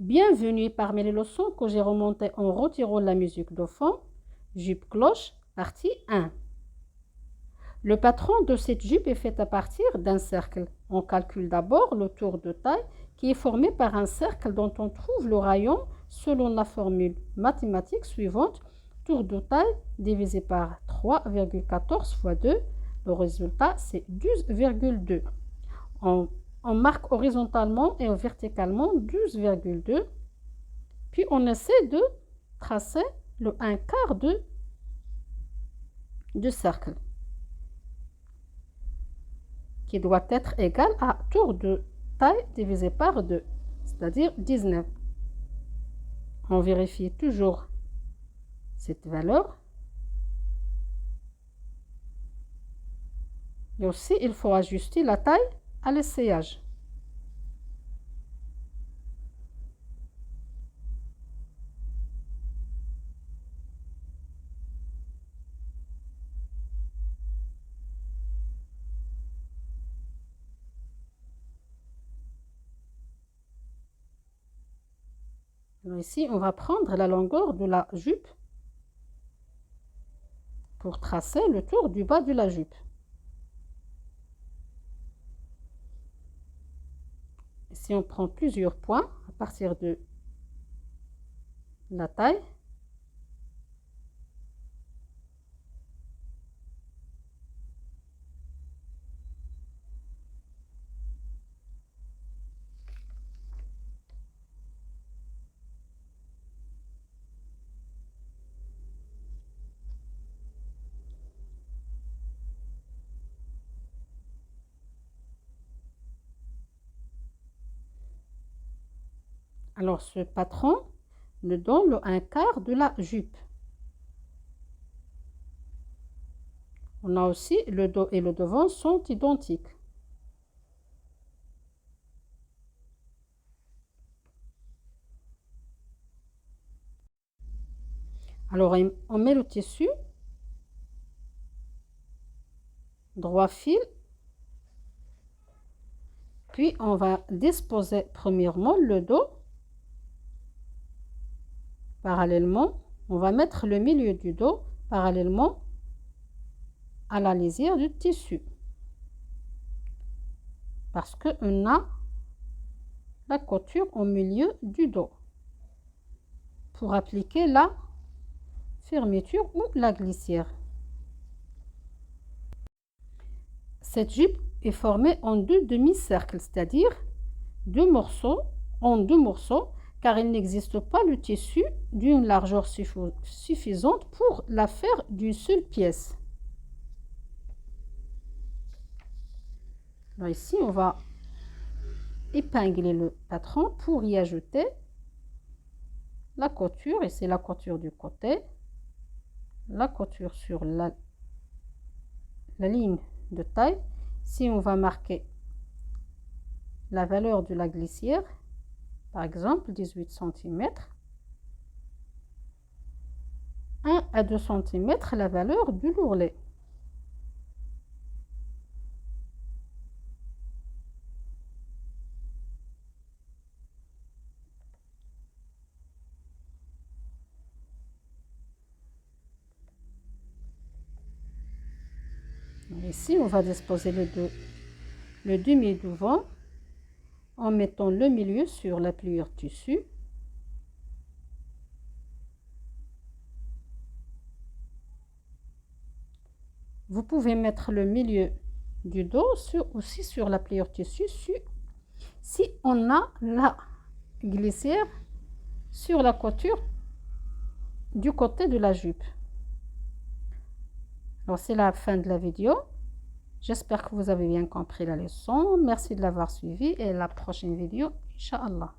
Bienvenue parmi les leçons que j'ai remontées en retirant la musique de fond. Jupe cloche, partie 1. Le patron de cette jupe est fait à partir d'un cercle. On calcule d'abord le tour de taille qui est formé par un cercle dont on trouve le rayon selon la formule mathématique suivante. Tour de taille divisé par 3,14 fois 2. Le résultat, c'est 12,2. On marque horizontalement et verticalement 12,2. Puis on essaie de tracer le 1/4 du cercle, qui doit être égal à tour de taille divisé par 2, c'est-à-dire 19. On vérifie toujours cette valeur. Et aussi, il faut ajuster la taille à l'essayage. Alors ici, on va prendre la longueur de la jupe pour tracer le tour du bas de la jupe. Ici, on prend plusieurs points à partir de la taille. Alors, ce patron nous donne le 1/4 de la jupe. On a aussi le dos et le devant sont identiques. Alors, on met le tissu, droit fil, puis on va disposer premièrement le dos. Parallèlement, on va mettre le milieu du dos parallèlement à la lisière du tissu, parce qu'on a la couture au milieu du dos pour appliquer la fermeture ou la glissière. Cette jupe est formée en deux demi-cercles, c'est-à-dire deux morceaux car il n'existe pas le tissu d'une largeur suffisante pour la faire d'une seule pièce. Alors ici, on va épingler le patron pour y ajouter la couture, et c'est la couture du côté, la couture sur la ligne de taille. Si on va marquer la valeur de la glissière, par exemple 18 cm, 1 à 2 cm la valeur du l'ourlet. Ici, on va disposer le demi-devant en mettant le milieu sur la pliure tissu. Vous pouvez mettre le milieu du dos aussi sur la pliure tissu si on a la glissière sur la couture du côté de la jupe. Alors, c'est la fin de la vidéo. J'espère que vous avez bien compris la leçon. Merci de l'avoir suivi et à la prochaine vidéo, Inch'Allah.